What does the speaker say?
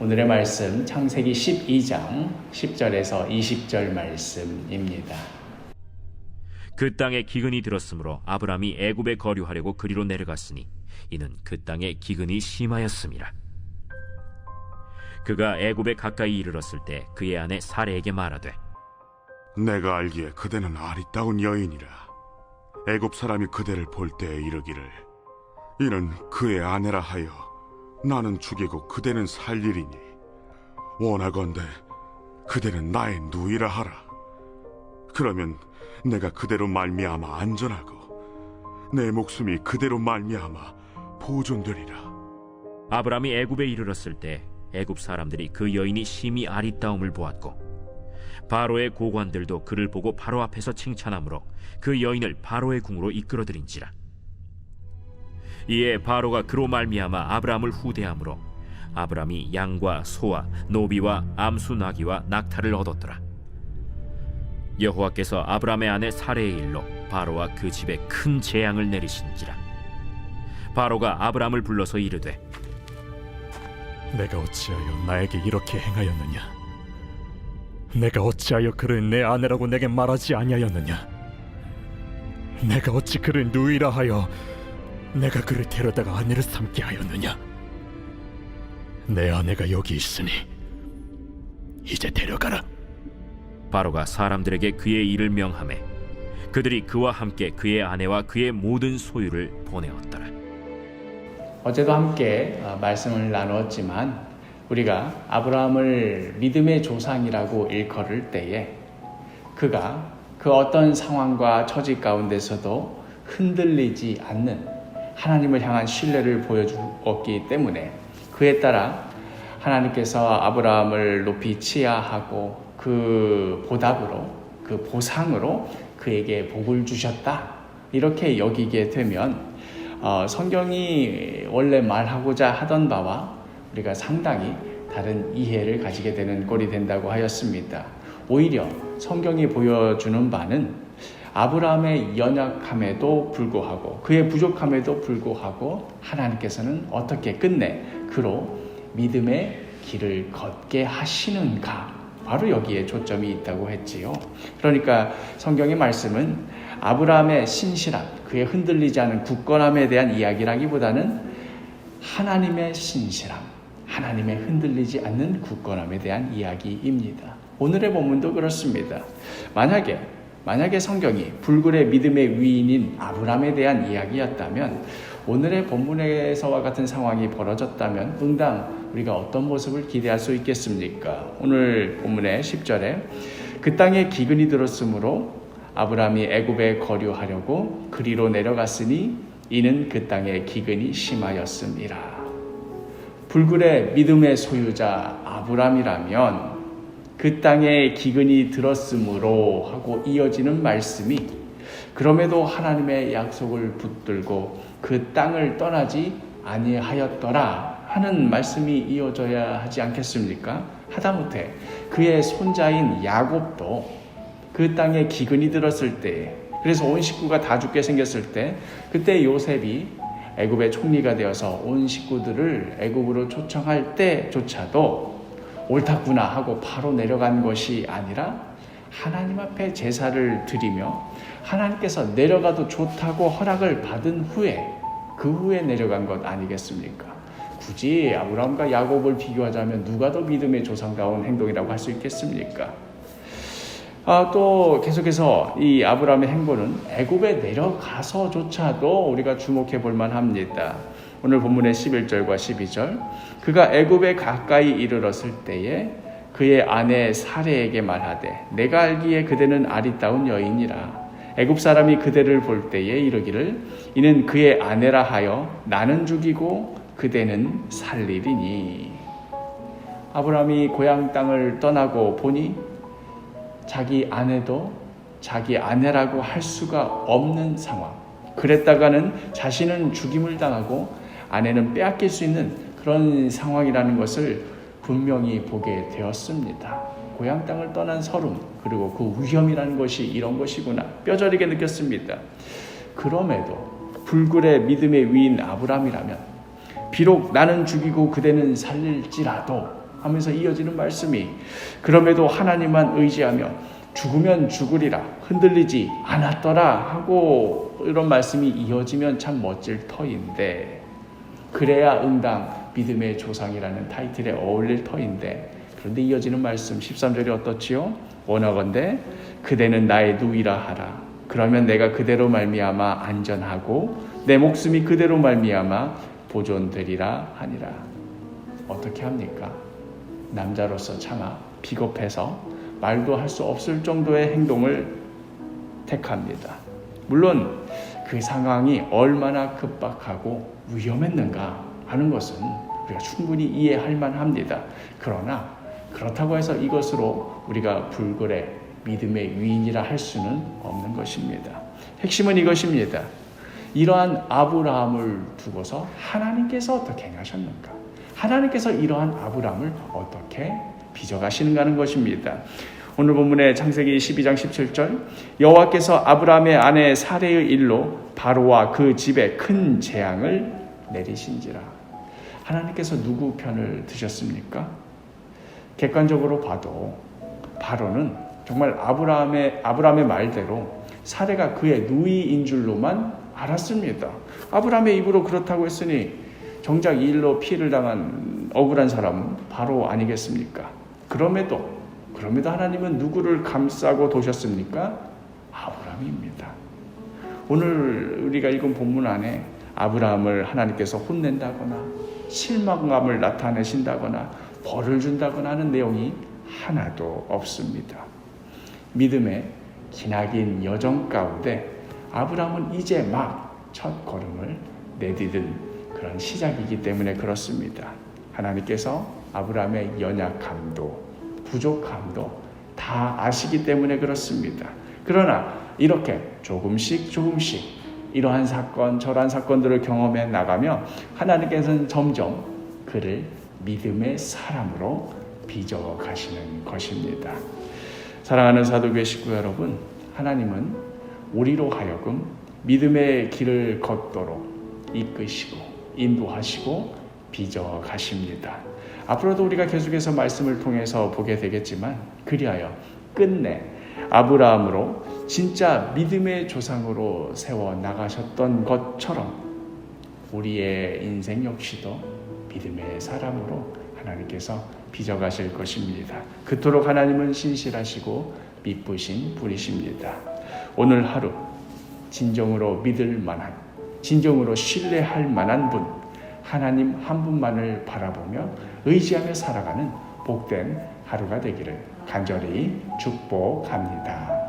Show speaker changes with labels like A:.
A: 오늘의 말씀 창세기 12장 10절에서 20절 말씀입니다.
B: 그 땅에 기근이 들었으므로 아브람이 애굽에 거류하려고 그리로 내려갔으니 이는 그 땅에 기근이 심하였음이라. 그가 애굽에 가까이 이르렀을 때 그의 아내 사레에게 말하되,
C: 내가 알기에 그대는 아리따운 여인이라. 애굽 사람이 그대를 볼 때에 이르기를, 이는 그의 아내라 하여 나는 죽이고 그대는 살리리니 원하건대 그대는 나의 누이라 하라. 그러면 내가 그대로 말미암아 안전하고 내 목숨이 그대로 말미암아 보존되리라.
B: 아브람이 애굽에 이르렀을 때 애굽 사람들이 그 여인이 심히 아리따움을 보았고 바로의 고관들도 그를 보고 바로 앞에서 칭찬하므로 그 여인을 바로의 궁으로 이끌어들인지라. 이에 바로가 그로 말미암아 아브람을 후대하므로 아브람이 양과 소와 노비와 암수 나귀와 낙타를 얻었더라. 여호와께서 아브람의 아내 사레의 일로 바로와 그 집에 큰 재앙을 내리신지라. 바로가 아브람을 불러서 이르되,
D: 내가 어찌하여 나에게 이렇게 행하였느냐? 내가 어찌하여 그를 내 아내라고 내게 말하지 아니하였느냐? 내가 어찌 그를 누이라 하여 내가 그를 데려다가 아내를 삼게 하였느냐? 내 아내가 여기 있으니 이제 데려가라.
B: 바로가 사람들에게 그의 일을 명하매 그들이 그와 함께 그의 아내와 그의 모든 소유를 보내었더라.
A: 어제도 함께 말씀을 나누었지만 우리가 아브라함을 믿음의 조상이라고 일컬을 때에 그가 그 어떤 상황과 처지 가운데서도 흔들리지 않는 하나님을 향한 신뢰를 보여주었기 때문에 그에 따라 하나님께서 아브라함을 높이 치하하고 그 보답으로, 그 보상으로 그에게 복을 주셨다, 이렇게 여기게 되면 성경이 원래 말하고자 하던 바와 우리가 상당히 다른 이해를 가지게 되는 꼴이 된다고 하였습니다. 오히려 성경이 보여주는 바는 아브라함의 연약함에도 불구하고 그의 부족함에도 불구하고 하나님께서는 어떻게 끝내 그로 믿음의 길을 걷게 하시는가, 바로 여기에 초점이 있다고 했지요. 그러니까 성경의 말씀은 아브라함의 신실함, 그의 흔들리지 않은 굳건함에 대한 이야기라기보다는 하나님의 신실함, 하나님의 흔들리지 않는 굳건함에 대한 이야기입니다. 오늘의 본문도 그렇습니다. 만약에 성경이 불굴의 믿음의 위인인 아브라함에 대한 이야기였다면, 오늘의 본문에서와 같은 상황이 벌어졌다면 응당 우리가 어떤 모습을 기대할 수 있겠습니까? 오늘 본문의 10절에 그 땅에 기근이 들었으므로 아브라함이 애굽에 거류하려고 그리로 내려갔으니 이는 그 땅에 기근이 심하였음이라. 불굴의 믿음의 소유자 아브라함이라면 그 땅에 기근이 들었으므로 하고 이어지는 말씀이, 그럼에도 하나님의 약속을 붙들고 그 땅을 떠나지 아니하였더라 하는 말씀이 이어져야 하지 않겠습니까? 하다못해 그의 손자인 야곱도 그 땅에 기근이 들었을 때, 그래서 온 식구가 다 죽게 생겼을 때, 그때 요셉이 애굽의 총리가 되어서 온 식구들을 애굽으로 초청할 때조차도 옳다구나 하고 바로 내려간 것이 아니라 하나님 앞에 제사를 드리며 하나님께서 내려가도 좋다고 허락을 받은 후에, 그 후에 내려간 것 아니겠습니까? 굳이 아브라함과 야곱을 비교하자면 누가 더 믿음의 조상다운 행동이라고 할 수 있겠습니까? 또 계속해서 이 아브라함의 행보는 애굽에 내려가서조차도 우리가 주목해 볼 만합니다. 오늘 본문의 11절과 12절, 그가 애굽에 가까이 이르렀을 때에 그의 아내 사레에게 말하되, 내가 알기에 그대는 아리따운 여인이라. 애굽 사람이 그대를 볼 때에 이르기를, 이는 그의 아내라 하여 나는 죽이고 그대는 살리리니. 아브라함이 고향 땅을 떠나고 보니 자기 아내도 자기 아내라고 할 수가 없는 상황, 그랬다가는 자신은 죽임을 당하고 아내는 빼앗길 수 있는 그런 상황이라는 것을 분명히 보게 되었습니다. 고향 땅을 떠난 서름, 그리고 그 위험이라는 것이 이런 것이구나 뼈저리게 느꼈습니다. 그럼에도 불굴의 믿음의 위인 아브라함이라면 비록 나는 죽이고 그대는 살릴지라도 하면서 이어지는 말씀이 그럼에도 하나님만 의지하며 죽으면 죽으리라 흔들리지 않았더라 하고 이런 말씀이 이어지면 참 멋질 터인데 그래야 응당 믿음의 조상이라는 타이틀에 어울릴 터인데 그런데 이어지는 말씀 13절이 어떻지요? 원하건대 그대는 나의 누이라 하라. 그러면 내가 그대로 말미암아 안전하고 내 목숨이 그대로 말미암아 보존되리라 하니라. 어떻게 합니까? 남자로서 차마 비겁해서 말도 할 수 없을 정도의 행동을 택합니다. 물론 그 상황이 얼마나 급박하고 위험했는가 하는 것은 우리가 충분히 이해할 만합니다. 그러나 그렇다고 해서 이것으로 우리가 불굴의 믿음의 위인이라 할 수는 없는 것입니다. 핵심은 이것입니다. 이러한 아브라함을 두고서 하나님께서 어떻게 행하셨는가? 하나님께서 이러한 아브라함을 어떻게 빚어가시는가 하는 것입니다. 오늘 본문의 창세기 12장 17절 여호와께서 아브라함의 아내 사레의 일로 바로와 그 집에 큰 재앙을 내리신지라. 하나님께서 누구 편을 드셨습니까? 객관적으로 봐도 바로는 정말 아브라함의 말대로 사레가 그의 누이인 줄로만 알았습니다. 아브라함의 입으로 그렇다고 했으니 정작 이 일로 피해를 당한 억울한 사람은 바로 아니겠습니까? 그럼에도 하나님은 누구를 감싸고 도셨습니까? 아브라함입니다. 오늘 우리가 읽은 본문 안에 아브라함을 하나님께서 혼낸다거나 실망감을 나타내신다거나 벌을 준다거나 하는 내용이 하나도 없습니다. 믿음의 기나긴 여정 가운데 아브라함은 이제 막 첫 걸음을 내디딘 그런 시작이기 때문에 그렇습니다. 하나님께서 아브라함의 연약함도 부족함도 다 아시기 때문에 그렇습니다. 그러나 이렇게 조금씩 이러한 사건 저러한 사건들을 경험해 나가며 하나님께서는 점점 그를 믿음의 사람으로 빚어 가시는 것입니다. 사랑하는 사도교회 식구 여러분, 하나님은 우리로 하여금 믿음의 길을 걷도록 이끄시고 인도하시고 빚어 가십니다. 앞으로도 우리가 계속해서 말씀을 통해서 보게 되겠지만 그리하여 끝내 아브라함으로 진짜 믿음의 조상으로 세워 나가셨던 것처럼 우리의 인생 역시도 믿음의 사람으로 하나님께서 빚어가실 것입니다. 그토록 하나님은 신실하시고 미쁘신 분이십니다. 오늘 하루 진정으로 믿을 만한, 진정으로 신뢰할 만한 분, 하나님 한 분만을 바라보며 의지하며 살아가는 복된 하루가 되기를 간절히 축복합니다.